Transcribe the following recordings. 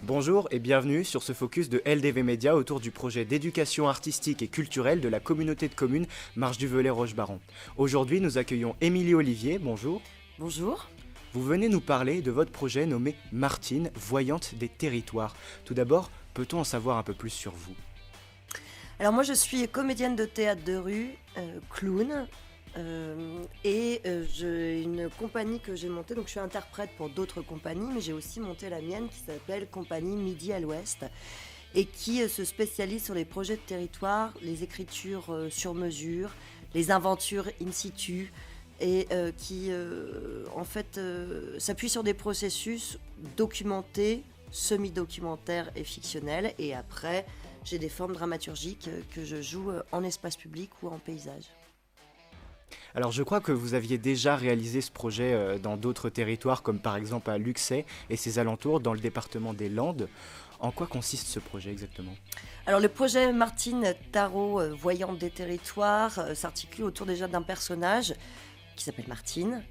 Bonjour et bienvenue sur ce focus de LDV Média autour du projet d'éducation artistique et culturelle de la communauté de communes Marche du Velay-Roche-Baron. Aujourd'hui, nous accueillons Émilie Olivier, bonjour. Bonjour. Vous venez nous parler de votre projet nommé Martine, voyante des territoires. Tout d'abord, peut-on en savoir un peu plus sur vous ? Alors moi je suis comédienne de théâtre de rue, clown, et j'ai une compagnie que j'ai montée, donc je suis interprète pour d'autres compagnies, mais j'ai aussi monté la mienne qui s'appelle Compagnie Midi à l'Ouest et qui se spécialise sur les projets de territoire, les écritures sur mesure, les aventures in situ et qui en fait s'appuie sur des processus documentés, semi-documentaires et fictionnels, et après j'ai des formes dramaturgiques que je joue en espace public ou en paysage. Alors je crois que vous aviez déjà réalisé ce projet dans d'autres territoires comme par exemple à Luxeuil et ses alentours dans le département des Landes. En quoi consiste ce projet exactement ? Alors le projet Martine Tarot, voyante des territoires, s'articule autour déjà d'un personnage qui s'appelle Martine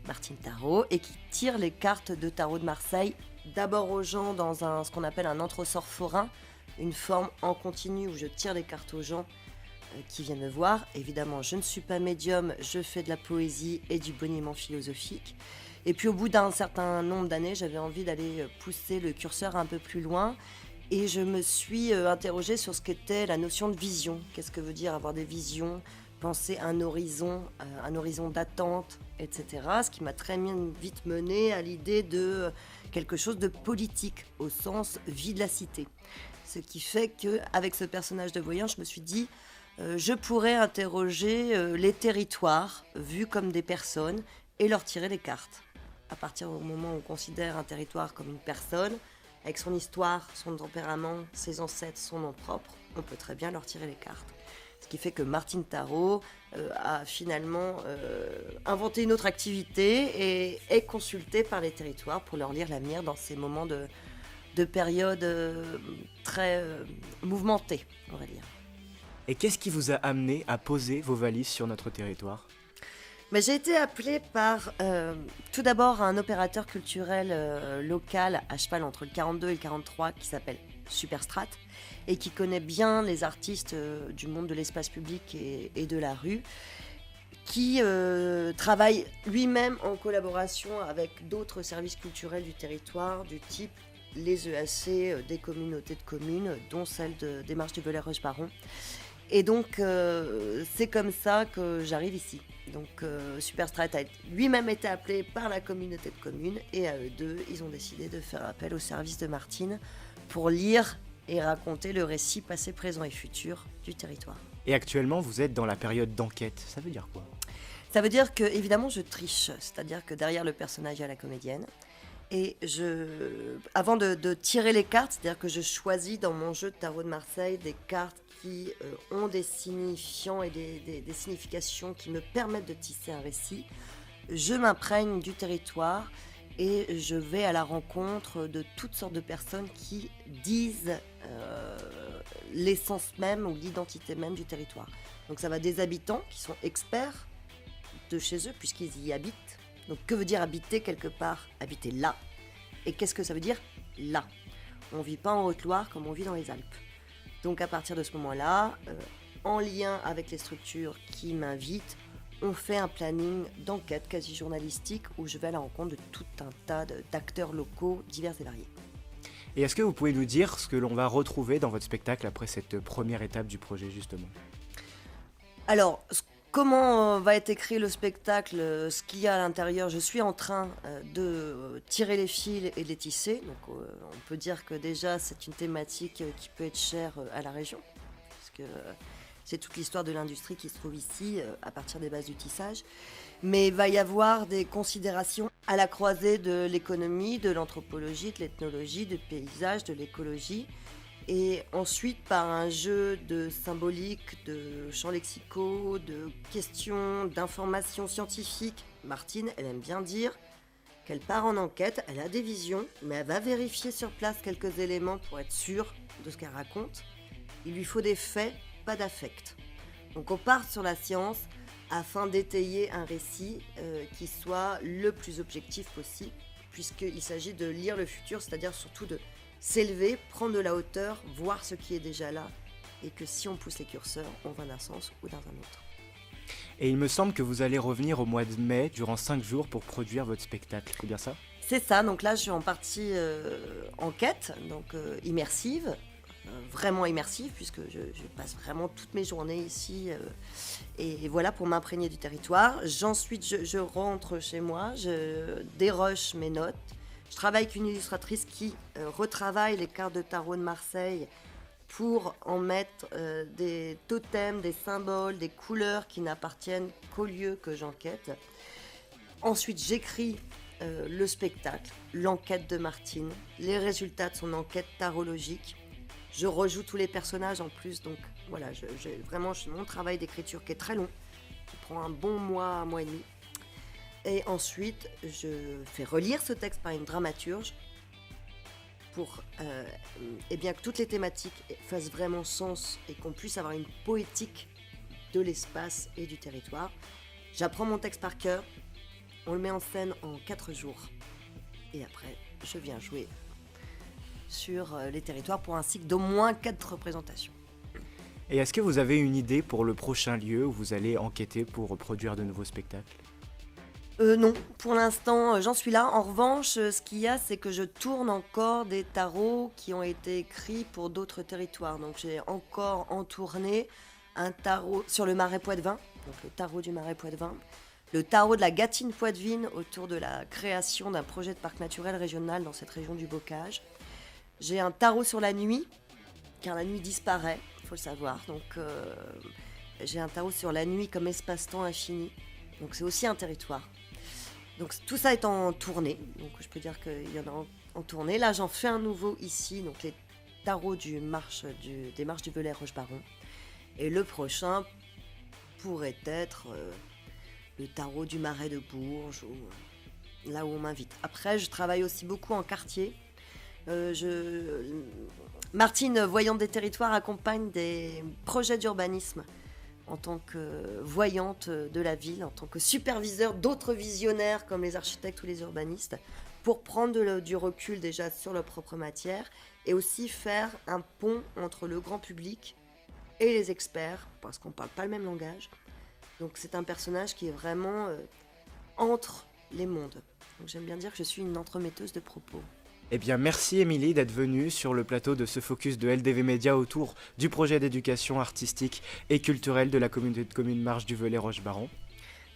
Tarot, et qui tire les cartes de tarot de Marseille, d'abord aux gens dans ce qu'on appelle un entresort forain, une forme en continu où je tire les cartes aux gens qui viennent me voir. Évidemment, je ne suis pas médium, je fais de la poésie et du boniment philosophique. Et puis au bout d'un certain nombre d'années, j'avais envie d'aller pousser le curseur un peu plus loin, et je me suis interrogée sur ce qu'était la notion de vision. Qu'est-ce que veut dire avoir des visions, penser un horizon d'attente, etc. Ce qui m'a très vite mené à l'idée de quelque chose de politique, au sens vie de la cité. Ce qui fait qu'avec ce personnage de voyant, je me suis dit, je pourrais interroger les territoires vus comme des personnes et leur tirer les cartes. À partir du moment où on considère un territoire comme une personne, avec son histoire, son tempérament, ses ancêtres, son nom propre, on peut très bien leur tirer les cartes. Ce qui fait que Martine Tarot a finalement inventé une autre activité et est consultée par les territoires pour leur lire l'avenir dans ces moments de période très mouvementée, on va dire. Et qu'est-ce qui vous a amené à poser vos valises sur notre territoire ? Mais j'ai été appelée par tout d'abord un opérateur culturel local à cheval entre le 42 et le 43 qui s'appelle Superstrat et qui connaît bien les artistes du monde de l'espace public et de la rue, qui travaille lui-même en collaboration avec d'autres services culturels du territoire du type les EAC des communautés de communes, dont celle des Marches du Velay-Roche-Baron. Et donc, c'est comme ça que j'arrive ici. Donc, Superstrat a lui-même été appelé par la communauté de communes, et à eux deux, ils ont décidé de faire appel au service de Martine pour lire et raconter le récit passé, présent et futur du territoire. Et actuellement, vous êtes dans la période d'enquête. Ça veut dire quoi ? Ça veut dire que, évidemment, je triche. C'est-à-dire que derrière le personnage, il y a la comédienne. Et avant de tirer les cartes, c'est-à-dire que je choisis dans mon jeu de tarot de Marseille des cartes qui ont des signifiants et des significations qui me permettent de tisser un récit. Je m'imprègne du territoire et je vais à la rencontre de toutes sortes de personnes qui disent l'essence même ou l'identité même du territoire. Donc ça va des habitants qui sont experts de chez eux puisqu'ils y habitent. Donc que veut dire habiter quelque part ? Habiter là. Et qu'est-ce que ça veut dire là ? On ne vit pas en Haute-Loire comme on vit dans les Alpes. Donc à partir de ce moment-là, en lien avec les structures qui m'invitent, on fait un planning d'enquête quasi journalistique où je vais à la rencontre de tout un tas d'acteurs locaux divers et variés. Et est-ce que vous pouvez nous dire ce que l'on va retrouver dans votre spectacle après cette première étape du projet justement ? Alors, comment va être écrit le spectacle, ce qu'il y a à l'intérieur, je suis en train de tirer les fils et de les tisser. Donc on peut dire que déjà c'est une thématique qui peut être chère à la région, parce que c'est toute l'histoire de l'industrie qui se trouve ici à partir des bases du tissage. Mais il va y avoir des considérations à la croisée de l'économie, de l'anthropologie, de l'ethnologie, du paysage, de l'écologie. Et ensuite, par un jeu de symbolique, de champs lexicaux, de questions, d'informations scientifiques, Martine, elle aime bien dire qu'elle part en enquête, elle a des visions, mais elle va vérifier sur place quelques éléments pour être sûre de ce qu'elle raconte. Il lui faut des faits, pas d'affect. Donc on part sur la science afin d'étayer un récit qui soit le plus objectif possible, puisqu'il s'agit de lire le futur, c'est-à-dire surtout de s'élever, prendre de la hauteur, voir ce qui est déjà là, et que si on pousse les curseurs, on va d'un sens ou dans un autre. Et il me semble que vous allez revenir au mois de mai durant 5 jours pour produire votre spectacle, c'est bien ça? C'est ça, donc là je suis en partie enquête, donc immersive, vraiment immersive, puisque je passe vraiment toutes mes journées ici, et voilà, pour m'imprégner du territoire. Ensuite je rentre chez moi, je déroche mes notes, je travaille avec une illustratrice qui retravaille les cartes de tarot de Marseille pour en mettre des totems, des symboles, des couleurs qui n'appartiennent qu'au lieu que j'enquête. Ensuite, j'écris le spectacle, l'enquête de Martine, les résultats de son enquête tarologique. Je rejoue tous les personnages en plus, donc voilà, vraiment mon travail d'écriture qui est très long, qui prend un bon mois, un mois et demi. Et ensuite, je fais relire ce texte par une dramaturge pour eh bien, que toutes les thématiques fassent vraiment sens et qu'on puisse avoir une poétique de l'espace et du territoire. J'apprends mon texte par cœur, on le met en scène en 4 jours. Et après, je viens jouer sur les territoires pour un cycle d'au moins 4 représentations. Et est-ce que vous avez une idée pour le prochain lieu où vous allez enquêter pour produire de nouveaux spectacles? Non, pour l'instant, j'en suis là. En revanche, ce qu'il y a, c'est que je tourne encore des tarots qui ont été écrits pour d'autres territoires. Donc j'ai encore en tournée un tarot sur le Marais Poitevin, donc le tarot du Marais Poitevin, le tarot de la Gâtine Poitevine autour de la création d'un projet de parc naturel régional dans cette région du Bocage. J'ai un tarot sur la nuit, car la nuit disparaît, il faut le savoir. Donc j'ai un tarot sur la nuit comme espace-temps infini. Donc c'est aussi un territoire. Donc tout ça est en tournée, donc je peux dire qu'il y en a en tournée. Là j'en fais un nouveau ici, donc les tarots des marches du Velay Roche-Baron. Et le prochain pourrait être le tarot du Marais de Bourges, ou là où on m'invite. Après je travaille aussi beaucoup en quartier. Martine, voyante des territoires, accompagne des projets d'urbanisme en tant que voyante de la ville, en tant que superviseur d'autres visionnaires comme les architectes ou les urbanistes, pour prendre du recul déjà sur leur propre matière et aussi faire un pont entre le grand public et les experts, parce qu'on ne parle pas le même langage. Donc c'est un personnage qui est vraiment entre les mondes. Donc j'aime bien dire que je suis une entremetteuse de propos. Eh bien, merci Émilie d'être venue sur le plateau de ce focus de LDV Média autour du projet d'éducation artistique et culturelle de la communauté de communes Marche du Velay Roche-Baron.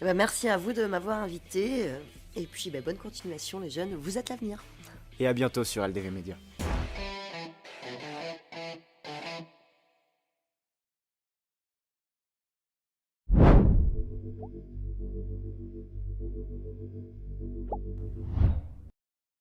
Eh ben, merci à vous de m'avoir invité. Et puis bonne continuation les jeunes, vous êtes l'avenir. Et à bientôt sur LDV Média.